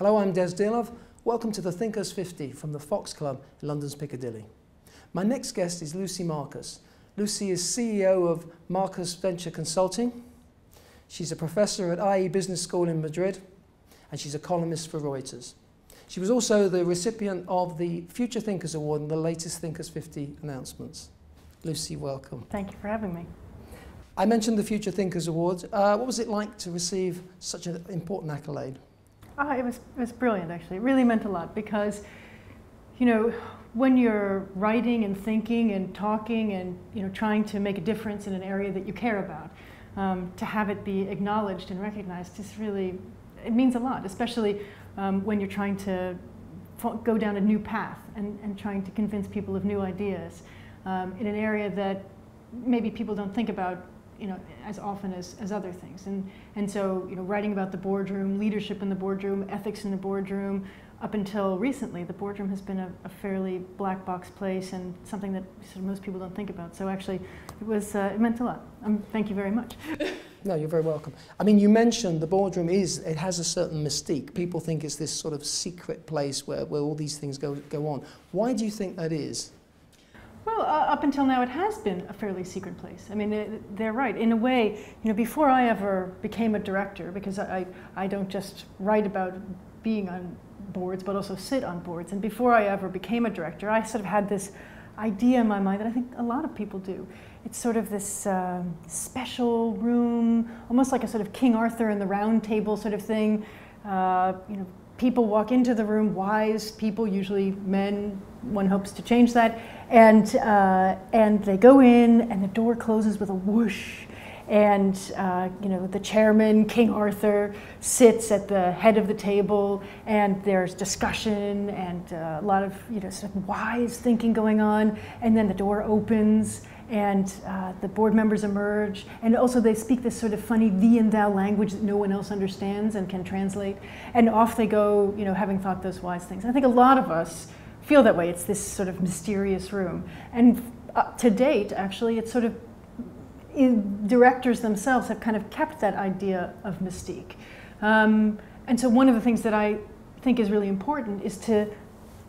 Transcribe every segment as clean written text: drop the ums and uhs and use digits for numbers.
Hello, I'm Des Dearlove. Welcome to the Thinkers 50 from the Fox Club in London's Piccadilly. My next guest is Lucy Marcus. Lucy is CEO of Marcus Venture Consulting. She's a professor at IE Business School in Madrid, and she's a columnist for Reuters. She was also the recipient of the Future Thinkers Award in the latest Thinkers 50 announcements. Lucy, welcome. Thank you for having me. I mentioned the Future Thinkers Award. What was it like to receive such an important accolade? It was brilliant, actually. It really meant a lot because, you know, when you're writing and thinking and talking and, you know, trying to make a difference in an area that you care about, to have it be acknowledged and recognized is really, it means a lot, especially when you're trying to go down a new path and trying to convince people of new ideas in an area that maybe people don't think about, you know, as often as other things. And so, you know, writing about the boardroom, leadership in the boardroom, ethics in the boardroom, up until recently, the boardroom has been a fairly black box place and something that sort of most people don't think about. So actually, it meant a lot. Thank you very much. No, you're very welcome. I mean, you mentioned the boardroom it has a certain mystique. People think it's this sort of secret place where all these things go on. Why do you think that is? Well, up until now, it has been a fairly secret place. I mean, they're right. In a way, you know, before I ever became a director, because I don't just write about being on boards, but also sit on boards. And before I ever became a director, I sort of had this idea in my mind that I think a lot of people do. It's sort of this special room, almost like a sort of King Arthur and the Round Table sort of thing. You know, people walk into the room, wise people, usually men. One hopes to change that, and they go in, and the door closes with a whoosh, and you know, the chairman, King Arthur, sits at the head of the table, and there's discussion and a lot of, you know, sort of wise thinking going on, and then the door opens, and the board members emerge, and also they speak this sort of funny thee and thou language that no one else understands and can translate, and off they go, you know, having thought those wise things. I think a lot of us feel that way. It's this sort of mysterious room, and to date, actually, it's sort of directors themselves have kind of kept that idea of mystique. And so one of the things that I think is really important is to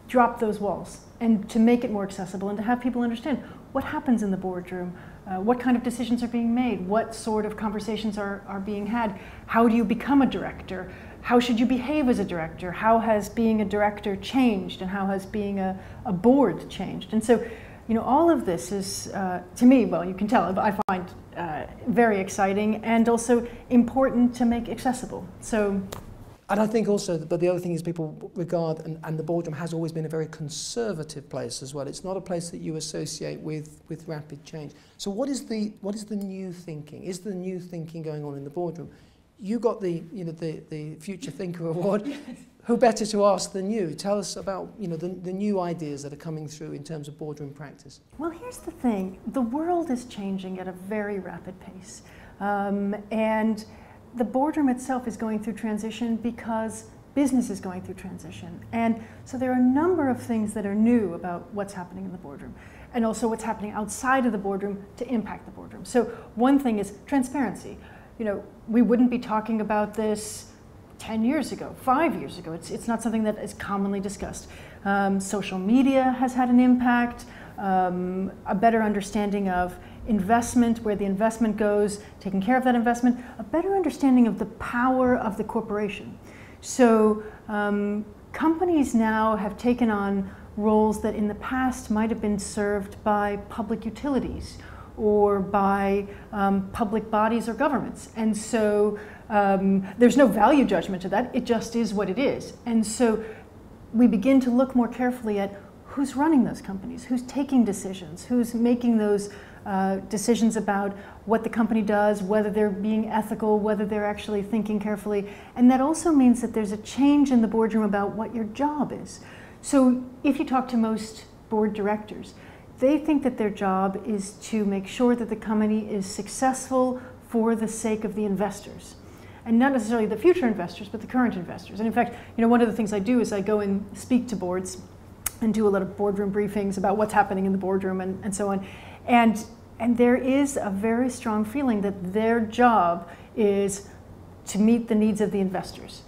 drop those walls and to make it more accessible and to have people understand what happens in the boardroom, what kind of decisions are being made, what sort of conversations are being had, how do you become a director, how should you behave as a director, how has being a director changed, and how has being a board changed. And so, you know, all of this is, to me, well, you can tell, I find very exciting and also important to make accessible. So, and I think also, but the other thing is people regard, and the boardroom has always been a very conservative place as well. It's not a place that you associate with rapid change. So what is the new thinking? Is the new thinking going on in the boardroom? You got the Future Thinker Award. Yes. Who better to ask than you? Tell us about, you know, the new ideas that are coming through in terms of boardroom practice. Well, here's the thing. The world is changing at a very rapid pace. And the boardroom itself is going through transition because business is going through transition. And so there are a number of things that are new about what's happening in the boardroom, and also what's happening outside of the boardroom to impact the boardroom. So one thing is transparency. You know, we wouldn't be talking about this 10 years ago, 5 years ago. It's not something that is commonly discussed. Social media has had an impact, a better understanding of investment, where the investment goes, taking care of that investment, a better understanding of the power of the corporation. So companies now have taken on roles that in the past might have been served by public utilities or by public bodies or governments. And so there's no value judgment to that, it just is what it is. And so we begin to look more carefully at who's running those companies, who's taking decisions, who's making those decisions about what the company does, whether they're being ethical, whether they're actually thinking carefully. And that also means that there's a change in the boardroom about what your job is. So if you talk to most board directors, they think that their job is to make sure that the company is successful for the sake of the investors. And not necessarily the future investors, but the current investors. And in fact, you know, one of the things I do is I go and speak to boards and do a lot of boardroom briefings about what's happening in the boardroom and so on. And there is a very strong feeling that their job is to meet the needs of the investors.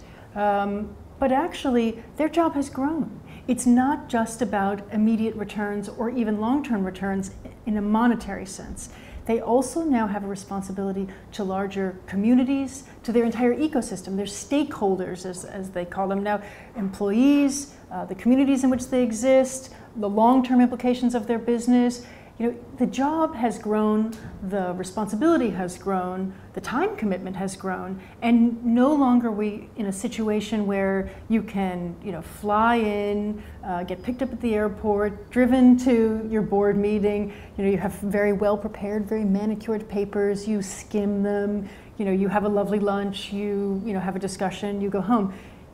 but actually their job has grown. It's not just about immediate returns or even long-term returns in a monetary sense. They also now have a responsibility to larger communities, to their entire ecosystem. They're stakeholders, as they call them now, employees, the communities in which they exist, the long-term implications of their business. You know, the job has grown, the responsibility has grown, the time commitment has grown, and no longer are we in a situation where you can, you know, fly in, get picked up at the airport, driven to your board meeting. You know, you have very well prepared, very manicured papers. You skim them. You know, you have a lovely lunch. You know, have a discussion. You go home.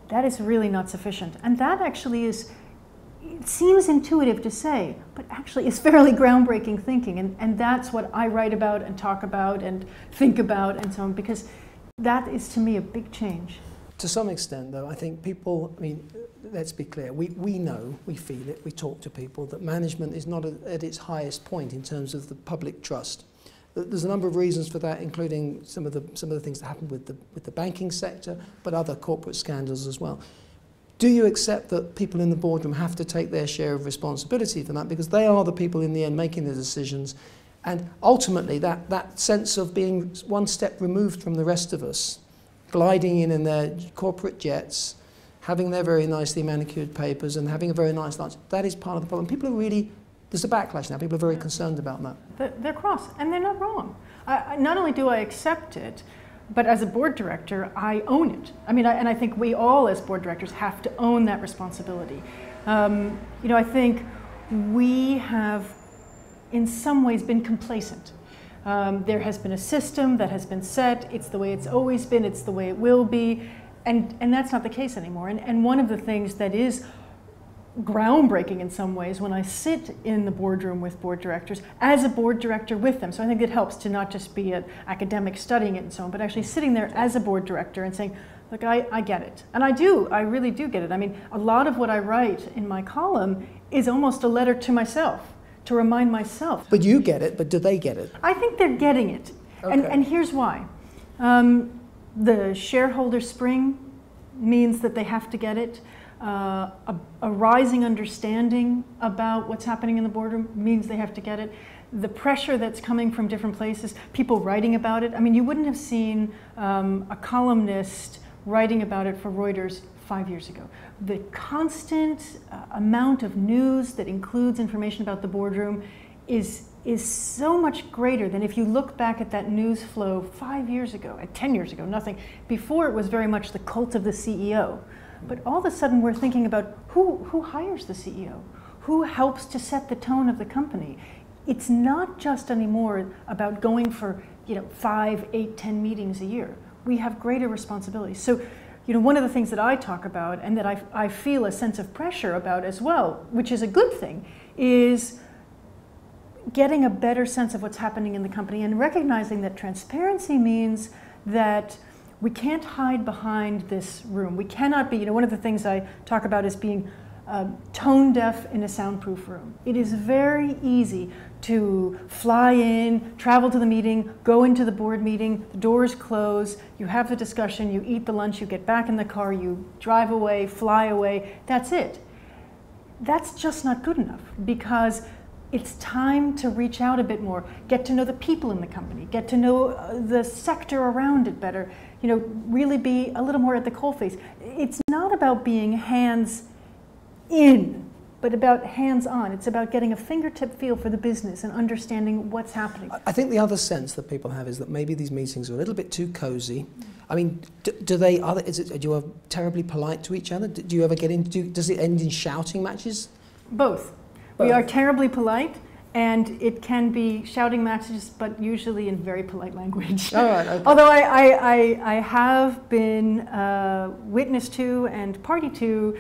That is really not sufficient, and that actually is. It seems intuitive to say, but actually it's fairly groundbreaking thinking, and that's what I write about and talk about and think about and so on, because that is to me a big change. To some extent though, I think people, I mean, let's be clear, we know, we feel it, we talk to people that management is not at its highest point in terms of the public trust. There's a number of reasons for that, including some of the things that happened with the banking sector, but other corporate scandals as well. Do you accept that people in the boardroom have to take their share of responsibility for that, because they are the people in the end making the decisions, and ultimately that sense of being one step removed from the rest of us, gliding in their corporate jets, having their very nicely manicured papers and having a very nice lunch, that is part of the problem. People are really, there's a backlash now, people are very concerned about that. They're cross, and they're not wrong. Not only do I accept it, but as a board director, I own it. I mean, and I think we all as board directors have to own that responsibility. You know, I think we have in some ways been complacent. There has been a system that has been set, it's the way it's always been, it's the way it will be, and that's not the case anymore. And one of the things that is groundbreaking in some ways when I sit in the boardroom with board directors, as a board director with them. So I think it helps to not just be an academic studying it and so on, but actually sitting there as a board director and saying, look, I get it. And I really do get it. I mean, a lot of what I write in my column is almost a letter to myself, to remind myself. But you get it, but do they get it? I think they're getting it. Okay. And here's why. The shareholder spring means that they have to get it. A rising understanding about what's happening in the boardroom means they have to get it. The pressure that's coming from different places, people writing about it. I mean, you wouldn't have seen a columnist writing about it for Reuters 5 years ago. The constant amount of news that includes information about the boardroom is so much greater than if you look back at that news flow 5 years ago, 10 years ago, nothing. Before it was very much the cult of the CEO. But all of a sudden we're thinking about who hires the CEO? Who helps to set the tone of the company? It's not just anymore about going for 5, 8, 10 meetings a year. We have greater responsibilities. So one of the things that I talk about and that I feel a sense of pressure about as well, which is a good thing, is getting a better sense of what's happening in the company and recognizing that transparency means that we can't hide behind this room. We cannot be, one of the things I talk about is being tone deaf in a soundproof room. It is very easy to fly in, travel to the meeting, go into the board meeting, the doors close, you have the discussion, you eat the lunch, you get back in the car, you drive away, fly away, that's it. That's just not good enough, because it's time to reach out a bit more, get to know the people in the company, get to know the sector around it better, really be a little more at the coalface. It's not about being hands in, but about hands on. It's about getting a fingertip feel for the business and understanding what's happening. I think the other sense that people have is that maybe these meetings are a little bit too cozy. I mean, are you are terribly polite to each other? Do you ever get into, does it end in shouting matches? Both. We are terribly polite, and it can be shouting matches, but usually in very polite language. All right, okay. Although I have been witness to and party to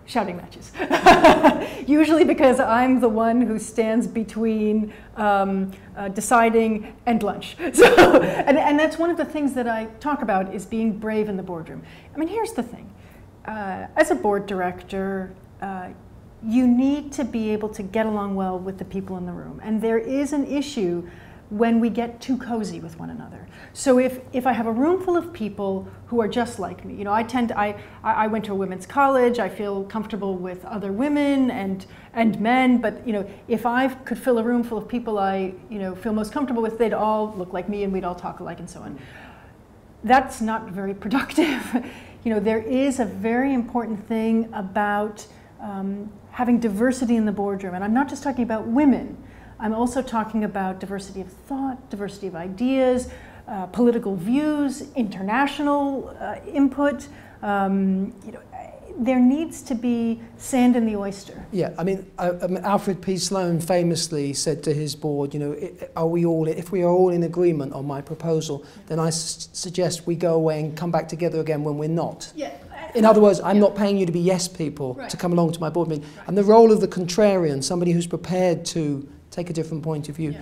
shouting matches. Usually because I'm the one who stands between deciding and lunch. So, and that's one of the things that I talk about, is being brave in the boardroom. I mean, here's the thing. As a board director, you need to be able to get along well with the people in the room. And there is an issue when we get too cozy with one another. So if I have a room full of people who are just like me, you know, I went to a women's college, I feel comfortable with other women and men, but you know, if I could fill a room full of people I, you know, feel most comfortable with, they'd all look like me and we'd all talk alike and so on. That's not very productive. You know, there is a very important thing about having diversity in the boardroom, and I'm not just talking about women. I'm also talking about diversity of thought, diversity of ideas, political views, international input. You know, there needs to be sand in the oyster. Yeah, I mean, Alfred P. Sloan famously said to his board, you know, if we are all in agreement on my proposal, then I suggest we go away and come back together again when we're not. Yeah. In other words, I'm not paying you to be yes people to come along to my board meeting. Right. And the role of the contrarian, somebody who's prepared to take a different point of view,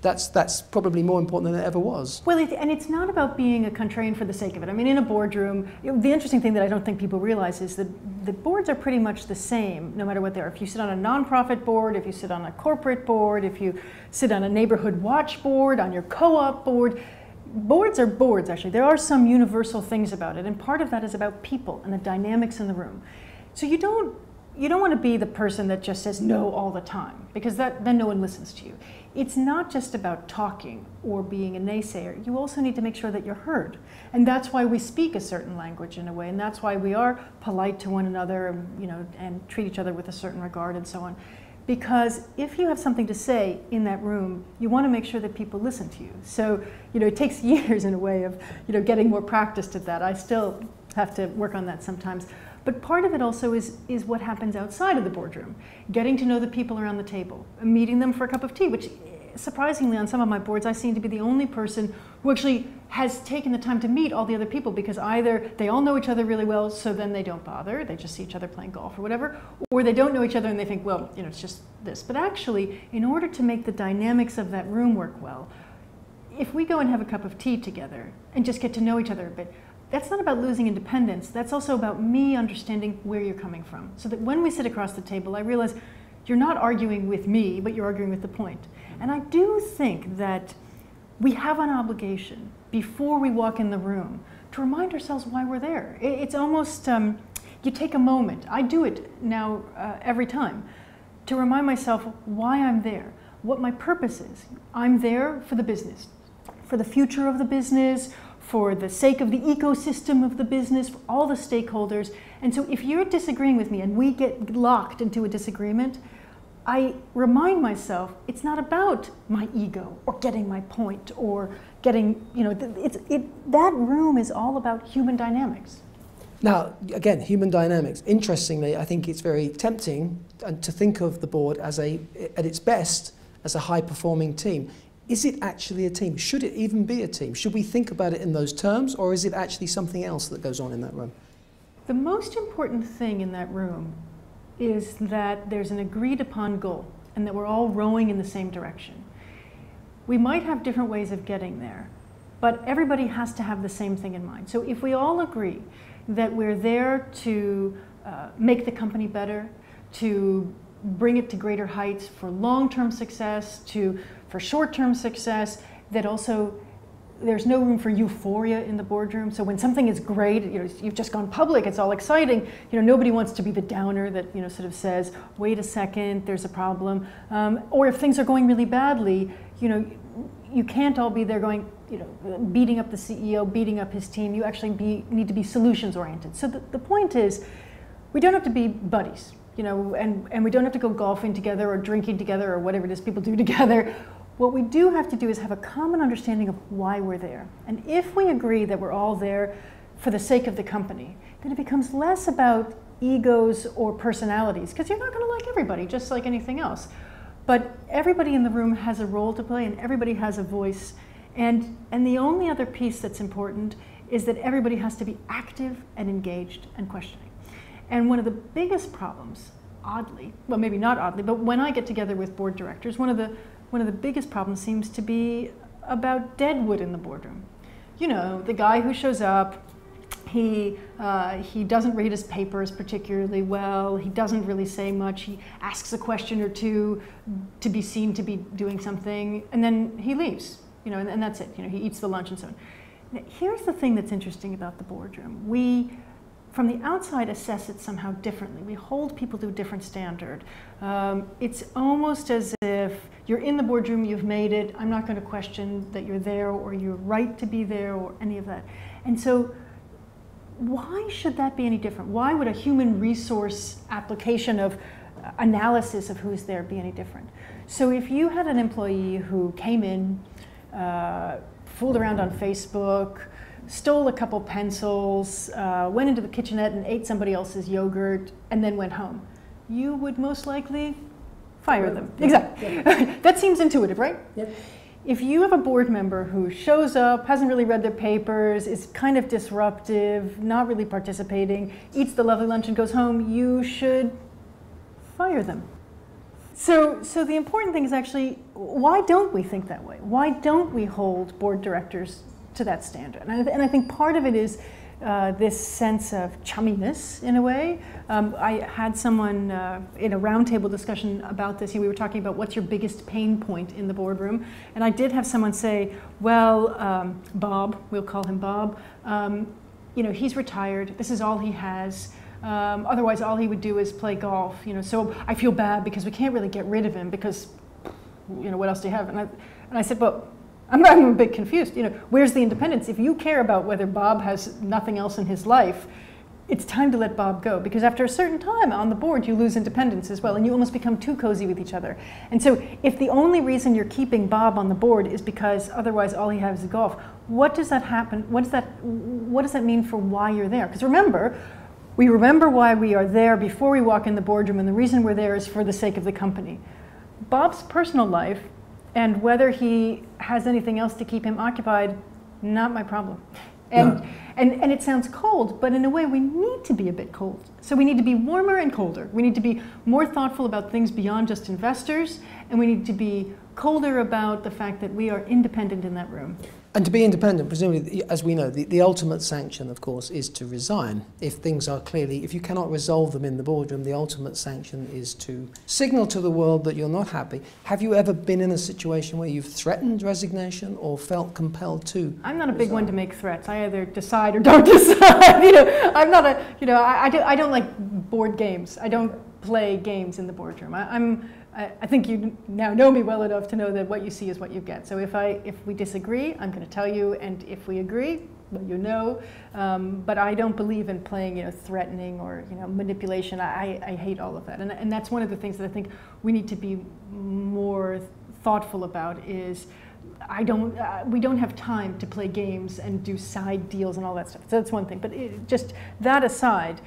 that's probably more important than it ever was. Well, and it's not about being a contrarian for the sake of it. I mean, in a boardroom, the interesting thing that I don't think people realize is that the boards are pretty much the same, no matter what they are. If you sit on a nonprofit board, if you sit on a corporate board, if you sit on a neighborhood watch board, on your co-op board, boards are boards, actually. There are some universal things about it, and part of that is about people and the dynamics in the room. So you don't want to be the person that just says no all the time, because then no one listens to you. It's not just about talking or being a naysayer. You also need to make sure that you're heard. And that's why we speak a certain language in a way, and that's why we are polite to one another, you know, and treat each other with a certain regard and so on. Because if you have something to say in that room, you want to make sure that people listen to you. So, you know, it takes years in a way of, you know, getting more practiced at that. I still have to work on that sometimes. But part of it also is what happens outside of the boardroom. Getting to know the people around the table, meeting them for a cup of tea, which surprisingly on some of my boards I seem to be the only person who actually has taken the time to meet all the other people, because either they all know each other really well, so then they don't bother, they just see each other playing golf or whatever, or they don't know each other and they think, well, you know, it's just this. But actually, in order to make the dynamics of that room work well, if we go and have a cup of tea together and just get to know each other a bit, that's not about losing independence. That's also about me understanding where you're coming from. So that when we sit across the table, I realize you're not arguing with me, but you're arguing with the point. And I do think that we have an obligation before we walk in the room to remind ourselves why we're there. It's almost, you take a moment, I do it now every time, to remind myself why I'm there, what my purpose is. I'm there for the business, for the future of the business, for the sake of the ecosystem of the business, for all the stakeholders. And so if you're disagreeing with me and we get locked into a disagreement, I remind myself it's not about my ego or getting my point or getting, you know, that room is all about human dynamics. Now, again, human dynamics. Interestingly, I think it's very tempting to think of the board as at its best, as a high-performing team. Is it actually a team? Should it even be a team? Should we think about it in those terms, or is it actually something else that goes on in that room? The most important thing in that room is that there's an agreed upon goal and that we're all rowing in the same direction. We might have different ways of getting there, but everybody has to have the same thing in mind. So if we all agree that we're there to make the company better, to bring it to greater heights for long-term success, for short-term success, that also there's no room for euphoria in the boardroom. So when something is great, you know, you've just gone public, it's all exciting, you know, nobody wants to be the downer that, you know, sort of says, wait a second, there's a problem. Or if things are going really badly, you know, you can't all be there going, you know, beating up the CEO, beating up his team. You actually need to be solutions oriented. So the point is, we don't have to be buddies, you know, and we don't have to go golfing together or drinking together or whatever it is people do together. What we do have to do is have a common understanding of why we're there. And if we agree that we're all there for the sake of the company, then it becomes less about egos or personalities, because you're not going to like everybody, just like anything else. But everybody in the room has a role to play and everybody has a voice. And the only other piece that's important is that everybody has to be active and engaged and questioning. And one of the biggest problems, oddly, well maybe not oddly, but when I get together with board directors, one of the biggest problems seems to be about deadwood in the boardroom. You know, the guy who shows up, He doesn't read his papers particularly well. He doesn't really say much. He asks a question or two to be seen to be doing something, and then he leaves. And that's it. He eats the lunch and so on. Now, here's the thing that's interesting about the boardroom. We, from the outside, assess it somehow differently. We hold people to a different standard. It's almost as if you're in the boardroom, you've made it. I'm not going to question that you're there or you're right to be there or any of that. And so, why should that be any different? Why would a human resource application of analysis of who's there be any different? So if you had an employee who came in, fooled around on Facebook, stole a couple pencils, went into the kitchenette and ate somebody else's yogurt, and then went home, you would most likely fire them. Yeah. Exactly. Yeah. That seems intuitive, right? Yep. If you have a board member who shows up, hasn't really read their papers, is kind of disruptive, not really participating, eats the lovely lunch and goes home, you should fire them. So the important thing is actually, why don't we think that way? Why don't we hold board directors to that standard? And I think part of it is this sense of chumminess, in a way. I had someone in a roundtable discussion about this. We were talking about what's your biggest pain point in the boardroom. And I did have someone say, well, Bob, we'll call him Bob, he's retired. This is all he has. Otherwise, all he would do is play golf. So I feel bad because we can't really get rid of him because, what else do you have? And I said, well, I'm a bit confused. Where's the independence? If you care about whether Bob has nothing else in his life, it's time to let Bob go, because after a certain time on the board, you lose independence as well, and you almost become too cozy with each other. And so if the only reason you're keeping Bob on the board is because otherwise all he has is golf, what does that happen? What does that mean for why you're there? Because remember, we remember why we are there before we walk in the boardroom, and the reason we're there is for the sake of the company. Bob's personal life, and whether he has anything else to keep him occupied, not my problem. And it sounds cold, but in a way we need to be a bit cold. So we need to be warmer and colder. We need to be more thoughtful about things beyond just investors, and we need to be colder about the fact that we are independent in that room. And to be independent, presumably, as we know, the ultimate sanction, of course, is to resign. If things are if you cannot resolve them in the boardroom, the ultimate sanction is to signal to the world that you're not happy. Have you ever been in a situation where you've threatened resignation or felt compelled to? I'm not a big one to make threats. I either decide or don't decide. I'm not I don't like board games. I don't play games in the boardroom. I think you now know me well enough to know that what you see is what you get. So if we disagree, I'm going to tell you, and if we agree, well, but I don't believe in playing, threatening or manipulation. I hate all of that, and that's one of the things that I think we need to be more thoughtful about. Is we don't have time to play games and do side deals and all that stuff. So that's one thing. But just that aside,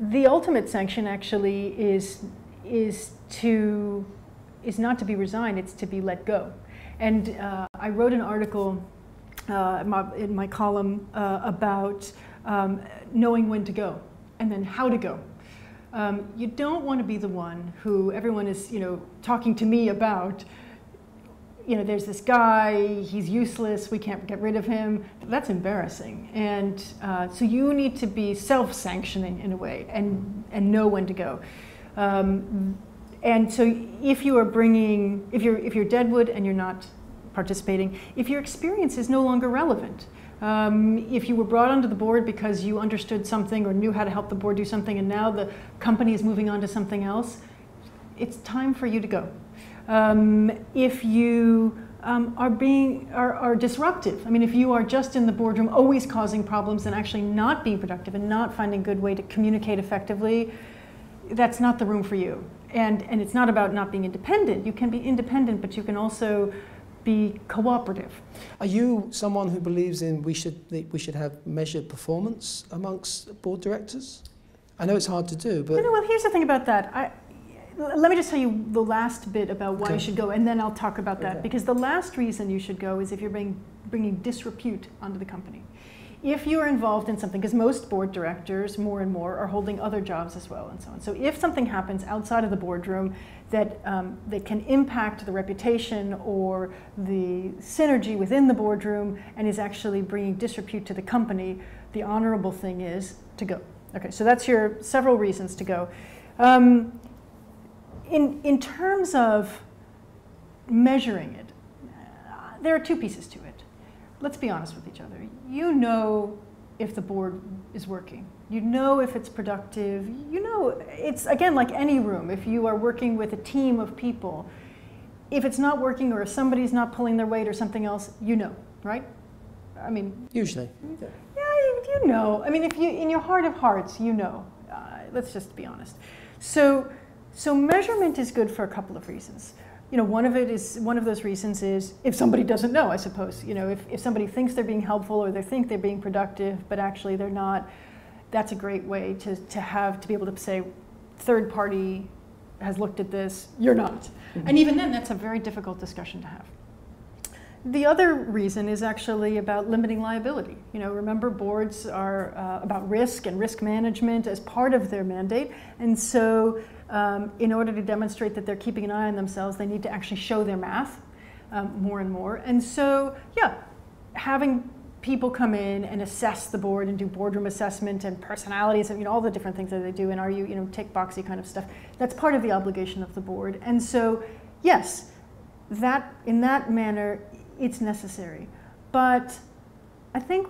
the ultimate sanction actually is not to be resigned, it's to be let go. And I wrote an article in my column about knowing when to go and then how to go. You don't want to be the one who everyone is talking to me about. There's this guy, he's useless, we can't get rid of him. That's embarrassing. And so you need to be self-sanctioning in a way and know when to go. And so if you are if you're deadwood and you're not participating, if your experience is no longer relevant, if you were brought onto the board because you understood something or knew how to help the board do something and now the company is moving on to something else, it's time for you to go. If you are disruptive, if you are just in the boardroom always causing problems and actually not being productive and not finding a good way to communicate effectively, that's not the room for you. And it's not about not being independent. You can be independent, but you can also be cooperative. Are you someone who believes in we should have measured performance amongst board directors? I know it's hard to do, but... Well, here's the thing about that. Let me just tell you the last bit about why you should go, and then I'll talk about that. Because the last reason you should go is if you're bringing disrepute onto the company. If you're involved in something, because most board directors, more and more, are holding other jobs as well, and so on. So if something happens outside of the boardroom that can impact the reputation or the synergy within the boardroom and is actually bringing disrepute to the company, the honorable thing is to go. Okay, so that's your several reasons to go. In terms of measuring it, there are two pieces to it. Let's be honest with each other. You know if the board is working. You know if it's productive. You know, it's again like any room. If you are working with a team of people, if it's not working or if somebody's not pulling their weight or something else, you know, right? I mean, usually. Yeah, you know. I mean, if you, in your heart of hearts, you know. Let's just be honest. So measurement is good for a couple of reasons. You know, one of those reasons is if somebody doesn't know, I suppose. You know, if somebody thinks they're being helpful or they think they're being productive, but actually they're not, that's a great way to be able to say, third party has looked at this, you're not. Mm-hmm. And even then, that's a very difficult discussion to have. The other reason is actually about limiting liability. You know, remember boards are about risk and risk management as part of their mandate. And so in order to demonstrate that they're keeping an eye on themselves, they need to actually show their math more and more. And so, yeah, having people come in and assess the board and do boardroom assessment and personalities and, you know, all the different things that they do and are you, tick boxy kind of stuff, that's part of the obligation of the board. And so, yes, that in that manner, it's necessary. But I think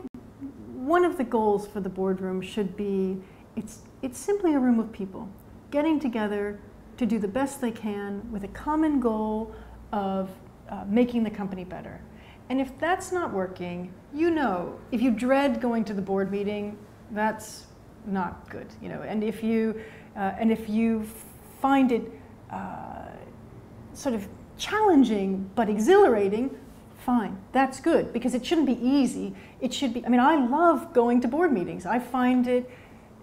one of the goals for the boardroom should be, it's simply a room of people getting together to do the best they can with a common goal of making the company better. And if that's not working, you know, if you dread going to the board meeting, that's not good, you know. And if you find it sort of challenging but exhilarating, fine, that's good, because it shouldn't be easy. It should be, I mean, I love going to board meetings. I find it,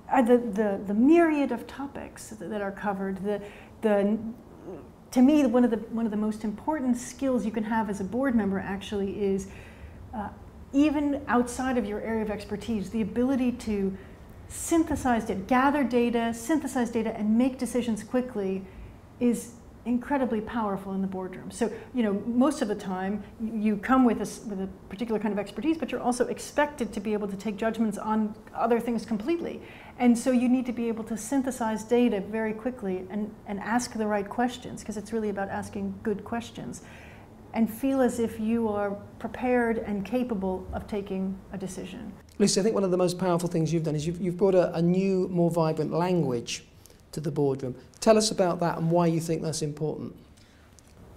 the myriad of topics that are covered, to me, one of the most important skills you can have as a board member actually is, even outside of your area of expertise, the ability to synthesize data, gather data, synthesize data, and make decisions quickly is incredibly powerful in the boardroom. So, you know, most of the time you come with a particular kind of expertise, but you're also expected to be able to take judgments on other things completely. And so you need to be able to synthesize data very quickly and ask the right questions, because it's really about asking good questions, and feel as if you are prepared and capable of taking a decision. Lucy, I think one of the most powerful things you've done is you've brought a new, more vibrant language to the boardroom. Tell us about that and why you think that's important.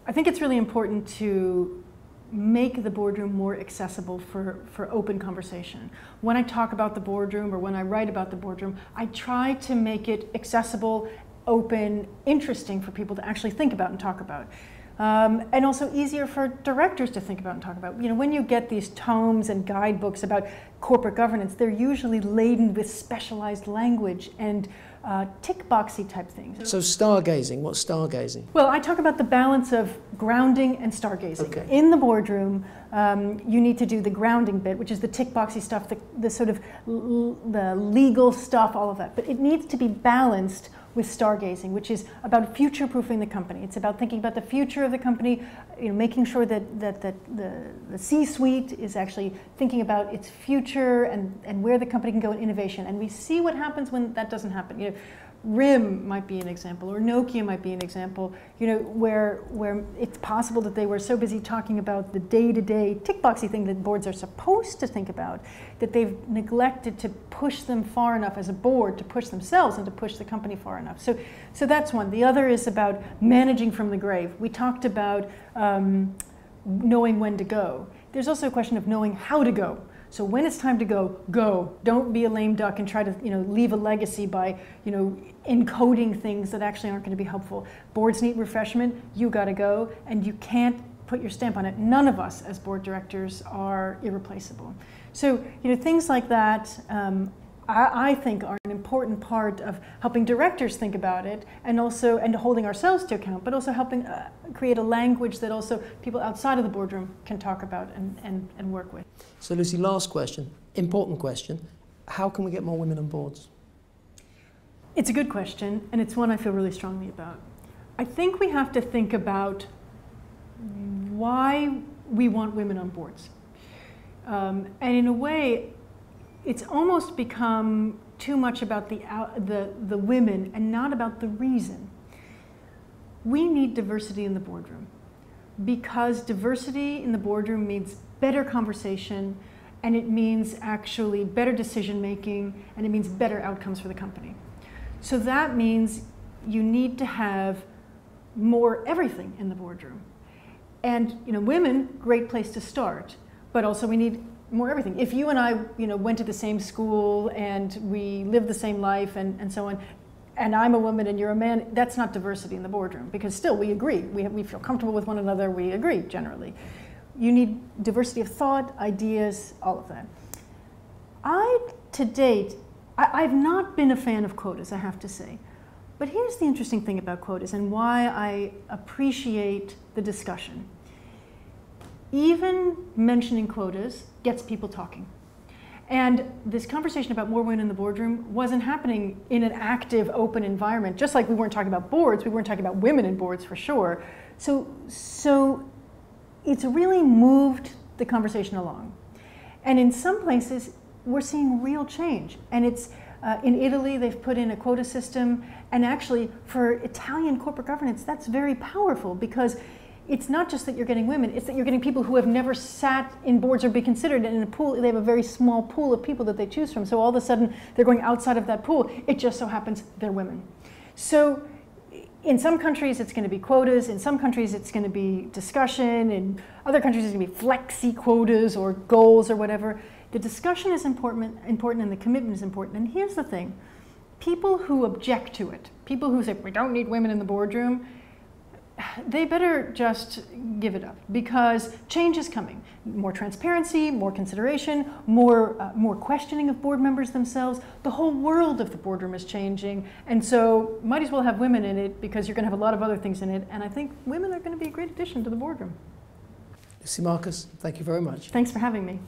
I think it's really important to make the boardroom more accessible for open conversation. When I talk about the boardroom or when I write about the boardroom, I try to make it accessible, open, interesting for people to actually think about and talk about. And also easier for directors to think about and talk about. You know, when you get these tomes and guidebooks about corporate governance, they're usually laden with specialized language and tick-boxy type things. So stargazing, what's stargazing? Well, I talk about the balance of grounding and stargazing. Okay. In the boardroom, you need to do the grounding bit, which is the tick-boxy stuff, the sort of the legal stuff, all of that. But it needs to be balanced with stargazing, which is about future-proofing the company. It's about thinking about the future of the company, you know, making sure that the C-suite is actually thinking about its future and where the company can go in innovation. And we see what happens when that doesn't happen. You know, RIM might be an example, or Nokia might be an example, you know, where it's possible that they were so busy talking about the day-to-day tick-boxy thing that boards are supposed to think about, that they've neglected to push them far enough as a board to push themselves and to push the company far enough. So that's one. The other is about managing from the grave. We talked about knowing when to go. There's also a question of knowing how to go. So when it's time to go, go. Don't be a lame duck and try to, you know, leave a legacy by, you know, encoding things that actually aren't going to be helpful. Boards need refreshment. You got to go, and you can't put your stamp on it. None of us as board directors are irreplaceable. So, you know, things like that, I think are an important part of helping directors think about it, and also holding ourselves to account, but also helping create a language that also people outside of the boardroom can talk about and work with. So Lucy, last question, important question. How can we get more women on boards? It's a good question, and it's one I feel really strongly about. I think we have to think about why we want women on boards. And in a way, it's almost become too much about the women and not about the reason. We need diversity in the boardroom because diversity in the boardroom means better conversation, and it means actually better decision making, and it means better outcomes for the company. So that means you need to have more everything in the boardroom. And women, great place to start, but also we need more everything. If you and I went to the same school and we lived the same life and so on, and I'm a woman and you're a man, that's not diversity in the boardroom, because still we agree. We feel comfortable with one another, we agree generally. You need diversity of thought, ideas, all of that. To date, I've not been a fan of quotas, I have to say. But here's the interesting thing about quotas and why I appreciate the discussion. Even mentioning quotas gets people talking. And this conversation about more women in the boardroom wasn't happening in an active, open environment. Just like we weren't talking about boards, we weren't talking about women in boards for sure. So it's really moved the conversation along. And in some places, we're seeing real change. And it's in Italy, they've put in a quota system. And actually, for Italian corporate governance, that's very powerful, because it's not just that you're getting women, it's that you're getting people who have never sat in boards or be considered in a pool. They have a very small pool of people that they choose from. So all of a sudden, they're going outside of that pool. It just so happens they're women. So in some countries, it's going to be quotas. In some countries, it's going to be discussion. In other countries, it's going to be flexi quotas or goals or whatever. The discussion is important, and the commitment is important. And here's the thing. People who object to it, people who say, we don't need women in the boardroom, they better just give it up, because change is coming. More transparency, more consideration, more questioning of board members themselves. The whole world of the boardroom is changing, and so might as well have women in it, because you're going to have a lot of other things in it, and I think women are going to be a great addition to the boardroom. Lucy Marcus, thank you very much. Thanks for having me.